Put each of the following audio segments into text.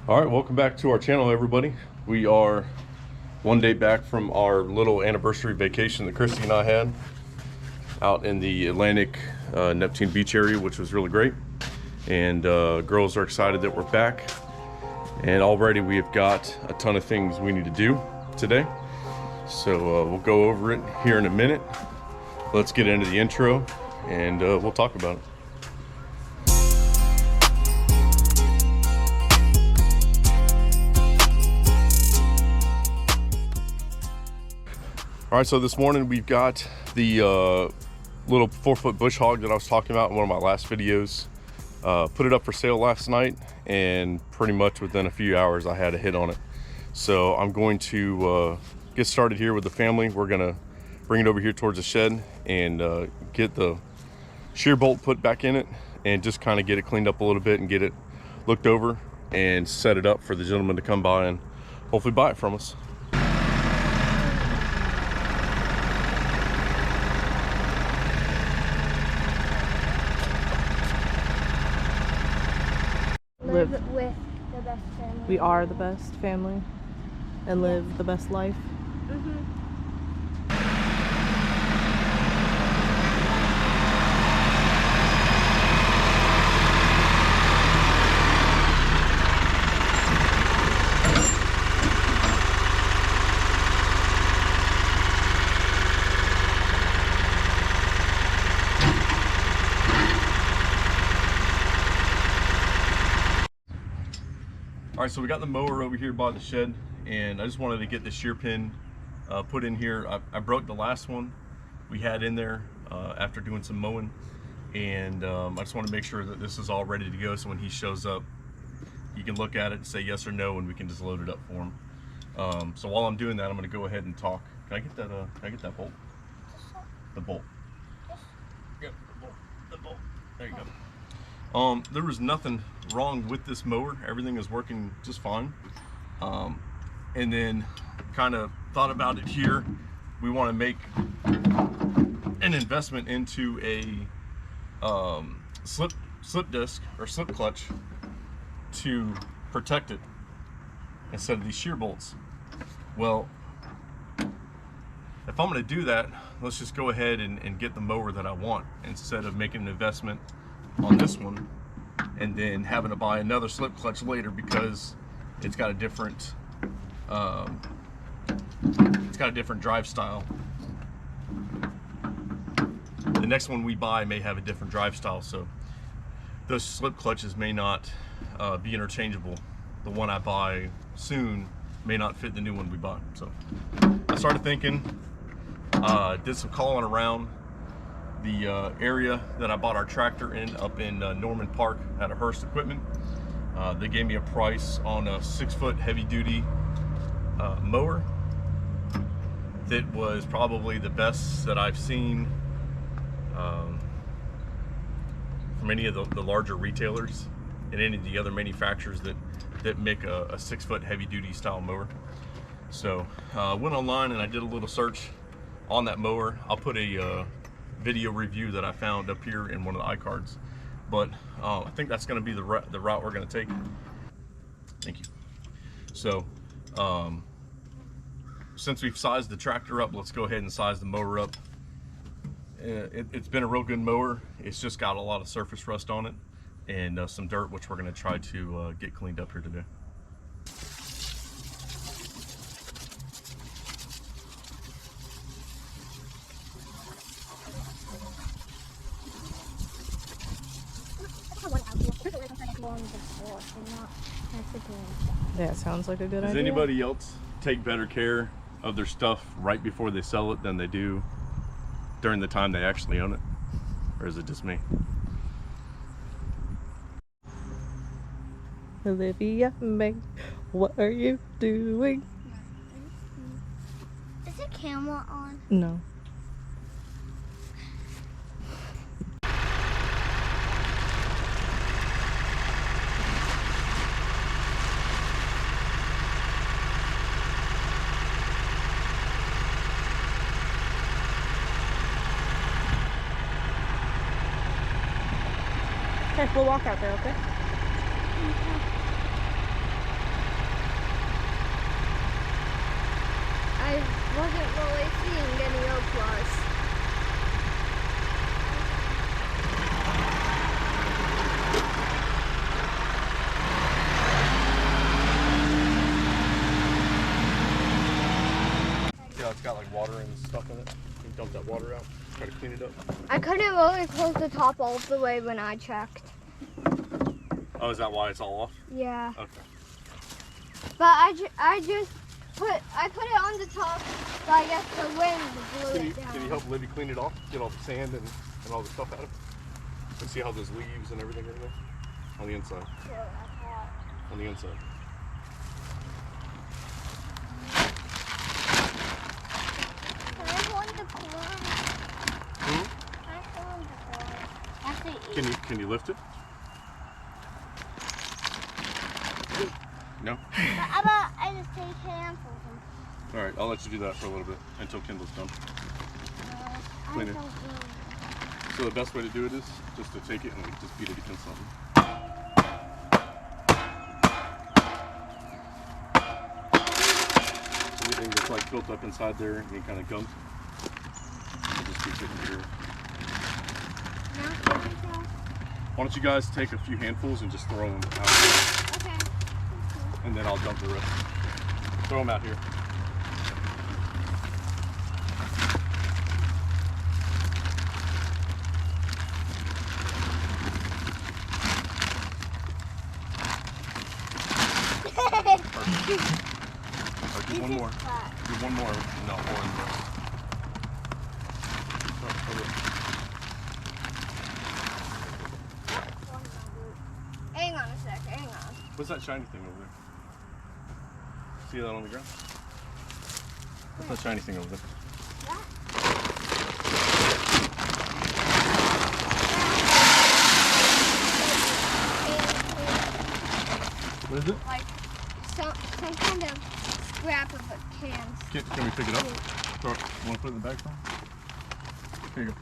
All right, welcome back to our channel, everybody. We are one day back from our little anniversary vacation that Krissy and I had out in the Atlantic Neptune Beach area, which was really great. And girls are excited that we're back. And already we have got a ton of things we need to do today. So we'll go over it here in a minute. Let's get into the intro and we'll talk about it. All right, so this morning we've got the little 4-foot bush hog that I was talking about in one of my last videos. Put it up for sale last night, and pretty much within a few hours I had a hit on it. So I'm going to get started here with the family. We're gonna bring it over here towards the shed and get the shear bolt put back in it and just kind of get it cleaned up a little bit and get it looked over and set it up for the gentleman to come by and hopefully buy it from us. Live with the best family. We are the best family and live the best life. All right, so we got the mower over here by the shed, and I just wanted to get the shear pin put in here. I broke the last one we had in there after doing some mowing, and I just want to make sure that this is all ready to go, so when he shows up, you can look at it and say yes or no, and we can just load it up for him. So while I'm doing that, I'm going to go ahead and talk. Can I get that? Can I get that bolt? The bolt. Yep, the bolt. The bolt. There you go. There was nothing wrong with this mower. Everything is working just fine. And then kind of thought about it here. We want to make an investment into a slip disc or slip clutch to protect it instead of these shear bolts. Well, if I'm going to do that, let's just go ahead and get the mower that I want instead of making an investment on this one and then having to buy another slip clutch later because it's got a different drive style. The next one we buy may have a different drive style, so those slip clutches may not be interchangeable. The one I buy soon may not fit the new one we buy. So I started thinking, did some calling around the area that I bought our tractor in up in Norman Park at a Hurst Equipment. They gave me a price on a 6-foot heavy-duty mower that was probably the best that I've seen from any of the larger retailers and any of the other manufacturers that make a 6-foot heavy-duty style mower. So went online and I did a little search on that mower. I'll put a video review that I found up here in one of the iCards, but I think that's going to be the route we're going to take. Thank you. So since we've sized the tractor up, let's go ahead and size the mower up. It's been a real good mower. It's just got a lot of surface rust on it and some dirt, which we're going to try to get cleaned up here today. Yeah, it sounds like a good idea. Does anybody else take better care of their stuff right before they sell it than they do during the time they actually own it? Or is it just me? Olivia May, what are you doing? Is the camera on? No. Okay, we'll walk out there, okay? Krissy and getting Okras. Yeah, it's got like water and stuff in it. You dump that water out, try to clean it up. I couldn't really close the top all the way when I checked. Oh, is that why it's all off? Yeah. Okay. But I just put it on the top, so I guess the wind blew it down. Can you help Libby clean it off? Get all the sand and all the stuff out of it? And see how those leaves and everything are in there? On the inside. Yeah, that's hot. On the inside. Can I hold the corn? Hmm? Can I hold the corn? Actually, Can you lift it? No? But how about I just take handfuls and Alright, I'll let you do that for a little bit until Kendall's done. Clean it. So the best way to do it is just to take it and like, just beat it against something. Anything that's like built up inside there and any kind of gunk, I'll just keep it here. Why don't you guys take a few handfuls and just throw them out here, Okay. and then I'll dump the rest. Throw them out here. Or do one more. Do one more. No, more in the rest. Hang on a sec, hang on. What's that shiny thing over there? See that on the ground? What's that shiny thing over there? What is it? Like some kind of scrap of a can. Can we pick it up? Throw it. You want to put it in the bag for me? Here you go.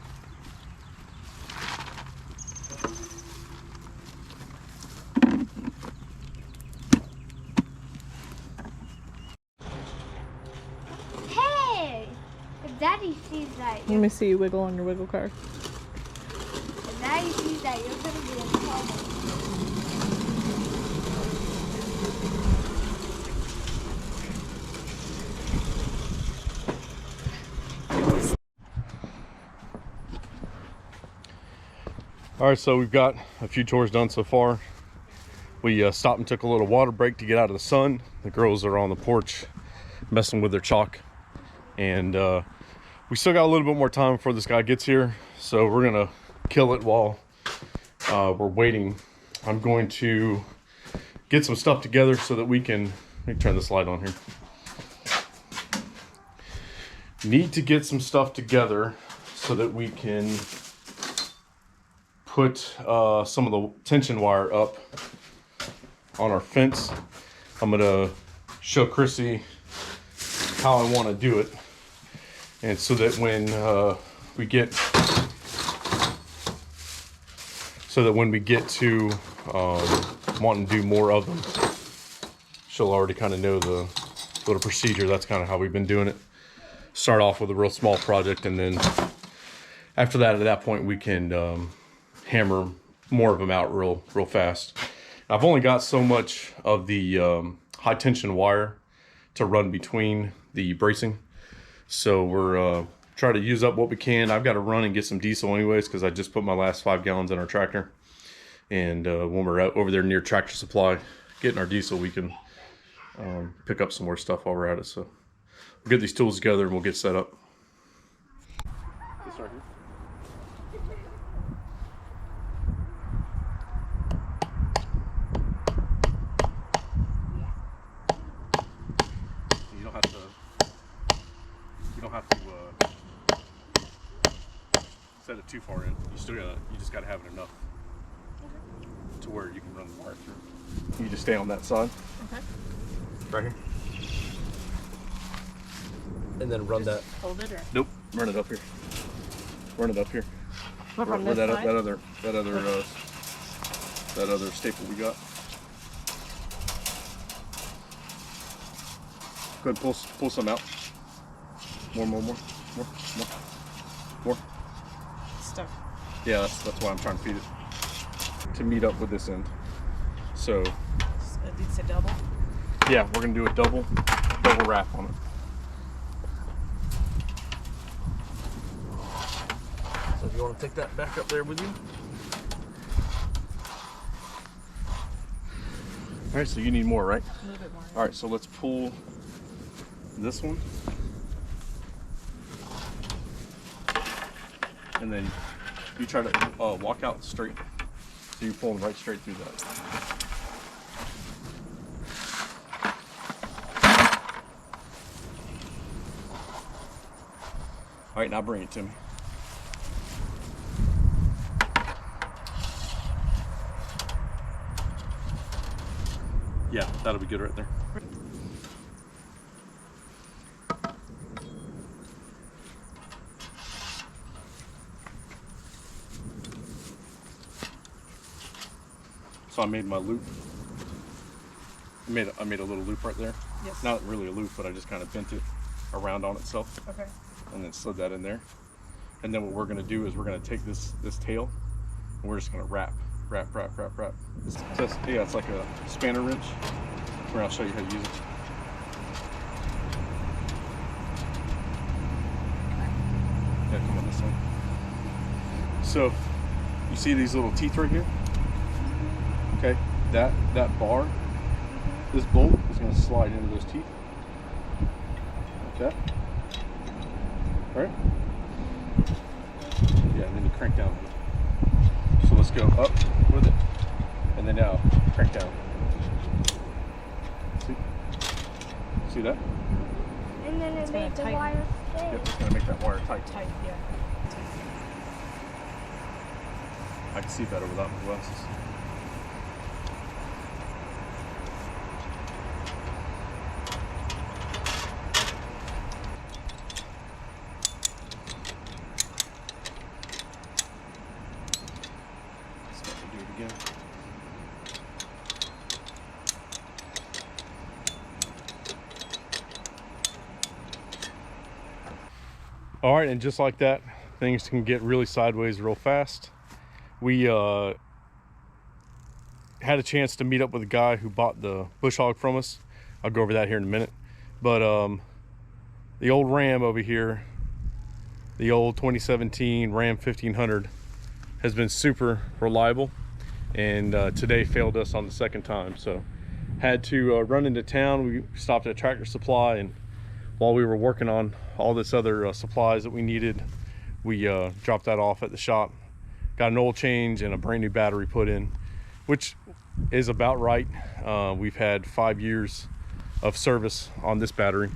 Hey! If Daddy sees that, Let me see you wiggle on your wiggle car. if Daddy sees that, you're gonna be in trouble. All right, so we've got a few chores done so far. We stopped and took a little water break to get out of the sun. The girls are on the porch messing with their chalk. And we still got a little bit more time before this guy gets here. So we're gonna kill it while we're waiting. I'm going to get some stuff together so that we can, let me turn this light on here. Need to get some stuff together so that we can put some of the tension wire up on our fence. I'm gonna show Krissy how I want to do it, and so that when we get to wanting to do more of them, she'll already kind of know the little procedure. That's kind of how we've been doing it. Start off with a real small project, and then after that, at that point, we can hammer more of them out real fast. I've only got so much of the high tension wire to run between the bracing, so we're trying to use up what we can. I've got to run and get some diesel anyways, because I just put my last 5 gallons in our tractor, and when we're out over there near Tractor Supply getting our diesel, we can pick up some more stuff while we're at it. So we'll get these tools together and we'll get set up. This right here. You don't have to set it too far in. You just gotta have it enough to where you can run the wire through. You just stay on that side. Okay. Right here. And then run that. Hold it or? Nope. Run it up here. Run it up here. What, from Where this that side? that other staple we got. Go ahead, pull some out. More. Stuck. Yeah, that's why I'm trying to feed it. To meet up with this end. So, Did you say double? yeah, we're gonna do a double wrap on it. So if you want to take that back up there with you. All right, so you need more, right? A little bit more. All right, so let's pull this one. And then you try to walk out straight. So you're pulling right straight through that. All right, now bring it to me. Yeah, that'll be good right there. So I made my loop. I made a little loop right there. Yes. Not really a loop, but I just kind of bent it around on itself. Okay. And then slid that in there. And then what we're gonna do is we're gonna take this tail and we're just gonna wrap. It's just, yeah, it's like a spanner wrench. Where I'll show you how to use it. Yeah, come on this way. So you see these little teeth right here? Okay, that bar, this bolt is going to slide into those teeth. Like that. Right? Yeah, and then you crank down with it. So let's go up with it, and then now crank down. See that? And then it made the tighten. wire stay. Yep, it's going to make that wire tight. Tight, yeah. I can see better without my glasses. Let's have to do it again. All right, and just like that, things can get really sideways real fast. We had a chance to meet up with a guy who bought the bush hog from us. I'll go over that here in a minute. But the old Ram over here, the old 2017 Ram 1500, has been super reliable, and today failed us on the second time. So had to run into town. We stopped at Tractor Supply, and while we were working on all this other supplies that we needed, we dropped that off at the shop, got an oil change and a brand new battery put in, which is about right. We've had 5 years of service on this battery,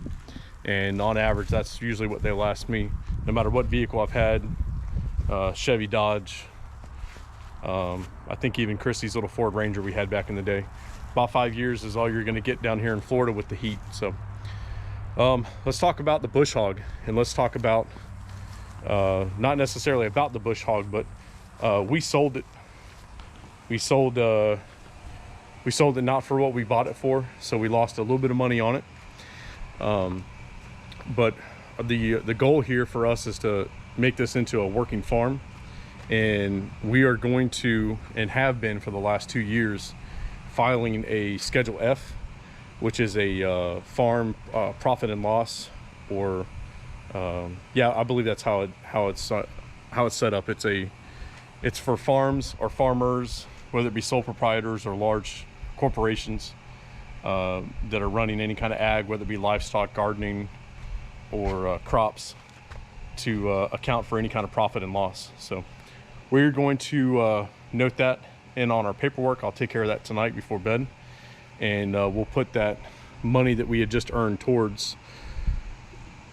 and on average that's usually what they last me, no matter what vehicle I've had. Chevy, Dodge, I think even Krissy's little Ford Ranger we had back in the day. About 5 years is all you're going to get down here in Florida with the heat. So let's talk about the bush hog, and let's talk about not necessarily about the bush hog, but we sold it. We sold it not for what we bought it for, so we lost a little bit of money on it. But the goal here for us is to make this into a working farm, and we are going to, and have been for the last 2 years, filing a Schedule F, which is a farm profit and loss, or yeah, I believe that's how it's set up. It's for farms or farmers, whether it be sole proprietors or large corporations that are running any kind of ag, whether it be livestock, gardening, or crops, to account for any kind of profit and loss. So we're going to note that in on our paperwork. I'll take care of that tonight before bed, and we'll put that money that we had just earned towards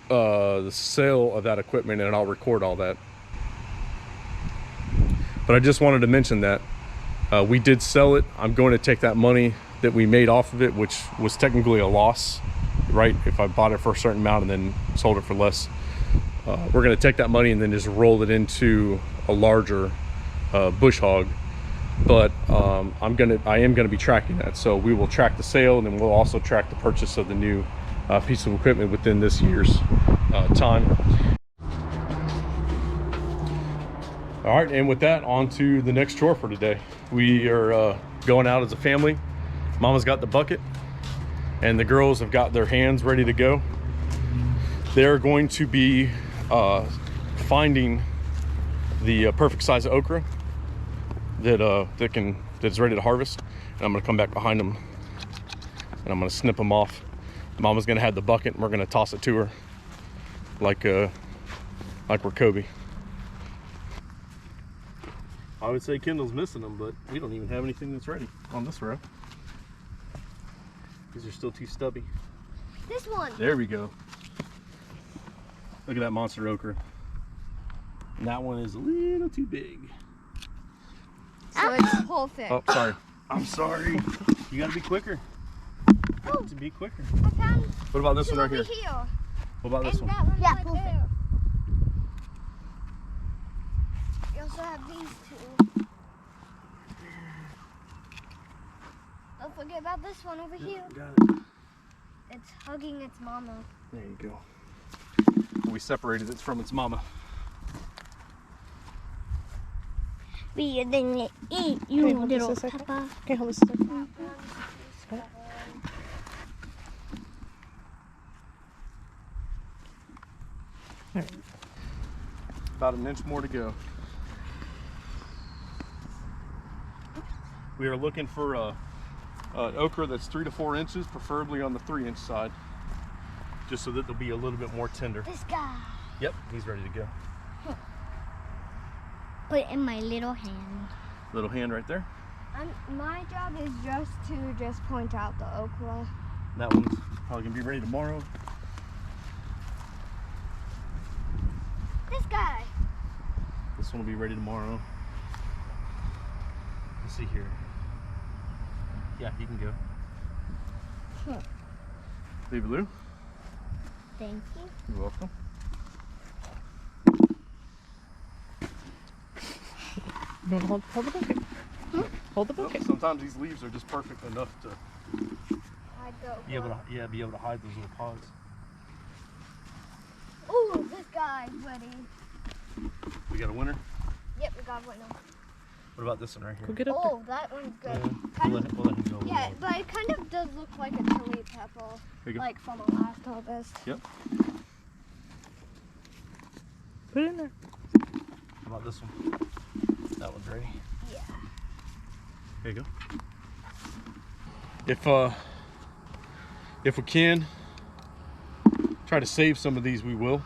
the sale of that equipment, and I'll record all that. But I just wanted to mention that we did sell it. I'm going to take that money that we made off of it, which was technically a loss, right? If I bought it for a certain amount and then sold it for less, we're going to take that money and then just roll it into a larger bush hog. But I am going to be tracking that. So we will track the sale, and then we'll also track the purchase of the new piece of equipment within this year's time. All right, and with that, on to the next chore for today. We are going out as a family. Mama's got the bucket, and the girls have got their hands ready to go. They're going to be finding the perfect size of okra that's ready to harvest. And I'm gonna come back behind them and I'm gonna snip them off. Mama's gonna have the bucket and we're gonna toss it to her like we're Kobe. I would say Kendall's missing them, but we don't even have anything that's ready on this row. These are still too stubby. This one. There we go. Look at that monster okra. And that one is a little too big. So it's perfect. Oh, sorry. I'm sorry. You gotta be quicker. Oh, To be quicker. I found What about this one right over here? here. What about this And one? that one Yeah, right perfect. there. You also have these two. Don't forget about this one over here. Got it. It's hugging its mama. There you go. We separated it from its mama. We are gonna eat Can you hold this a second? Can you hold this a second? Alright. About an inch more to go. We are looking for an okra that's 3 to 4 inches, preferably on the 3-inch side, just so that they'll be a little bit more tender. This guy. Yep, he's ready to go. Put it in my little hand. Little hand right there. My job is just to point out the okra. That one's probably gonna be ready tomorrow. This guy. This one will be ready tomorrow. Let's see here. Yeah, you can go. Baby Lou, Thank you. you're welcome. You want to hold the bucket? Hold the bucket. Sometimes these leaves are just perfect enough to Hide the be able okra. to, be able to hide those little pods. Ooh, this guy's ready. We got a winner. Yep, we got one. What about this one right here? Go get up Oh, that one's good. Yeah, Kind we'll of, let him go. yeah, but it kind of does look like a chili pepper, There you go. like from a last harvest. Yep. Put it in there. How about this one? That one's ready. Yeah. There you go. If we can try to save some of these, we will.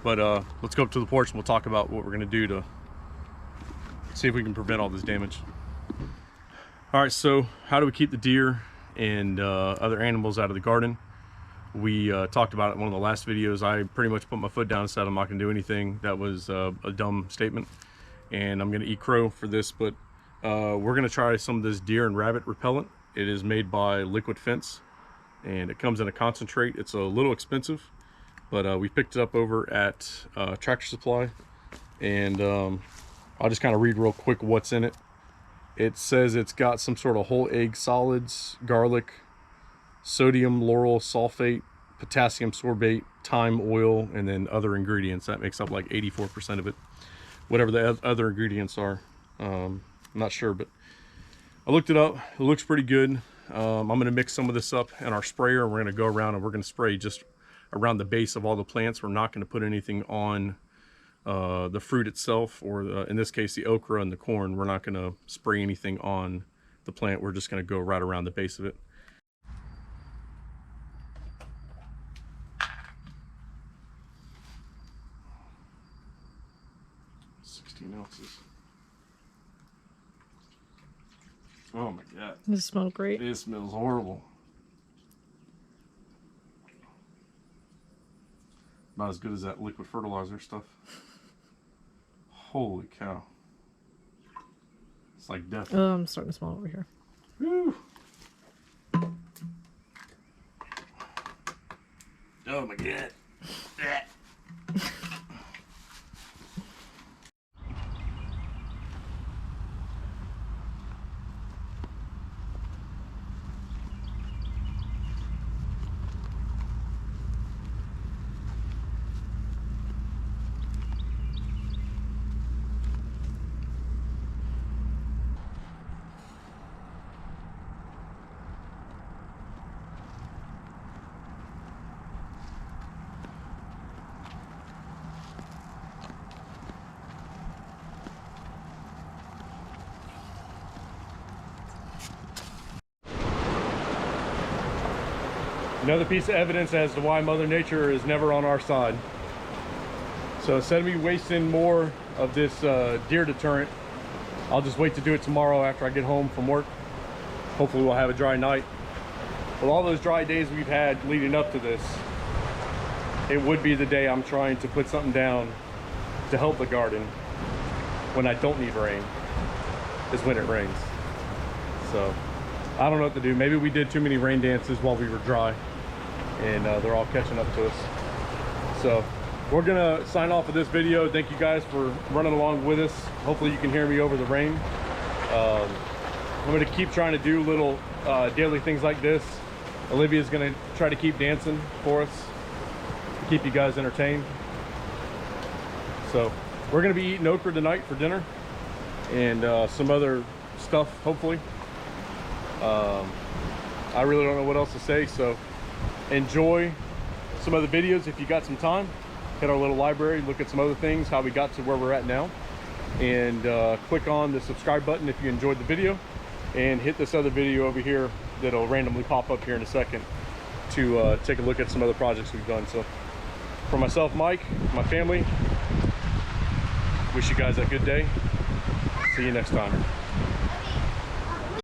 But let's go up to the porch and we'll talk about what we're gonna do to see if we can prevent all this damage. All right, so how do we keep the deer and other animals out of the garden? We talked about it in one of the last videos. I pretty much put my foot down and said I'm not gonna do anything. That was a dumb statement. And I'm gonna eat crow for this, but we're gonna try some of this deer and rabbit repellent. It is made by Liquid Fence and it comes in a concentrate. It's a little expensive, but we picked it up over at Tractor Supply. And I'll just kind of read real quick what's in it. It says it's got some sort of whole egg solids, garlic, sodium lauryl sulfate, potassium sorbate, thyme oil, and then other ingredients. That makes up like 84% of it. Whatever the other ingredients are, I'm not sure, but I looked it up. It looks pretty good. I'm gonna mix some of this up in our sprayer and we're gonna go around and we're gonna spray just around the base of all the plants. We're not gonna put anything on the fruit itself, or in this case the okra and the corn. We're not going to spray anything on the plant. We're just going to go right around the base of it. Ounces. Oh my god. Does it smell great? It smells horrible. Not as good as that liquid fertilizer stuff. Holy cow. It's like death. Oh, I'm starting to smell over here. Woo. Oh my god. Another piece of evidence as to why Mother Nature is never on our side. So instead of me wasting more of this deer deterrent, I'll just wait to do it tomorrow after I get home from work. Hopefully we'll have a dry night. With all those dry days we've had leading up to this, it would be the day I'm trying to put something down to help the garden when I don't need rain, is when it rains. So I don't know what to do. Maybe we did too many rain dances while we were dry, and they're all catching up to us. So we're gonna sign off of this video. Thank you guys for running along with us. Hopefully you can hear me over the rain. I'm gonna keep trying to do little daily things like this. Olivia's gonna try to keep dancing for us to keep you guys entertained. So we're gonna be eating okra tonight for dinner, and some other stuff, hopefully. I really don't know what else to say, so enjoy some of the videos if you got some time. Hit our little library, look at some other things, how we got to where we're at now, and click on the subscribe button if you enjoyed the video, and hit this other video over here that'll randomly pop up here in a second to take a look at some other projects we've done. So for myself, Mike, my family, wish you guys a good day. See you next time.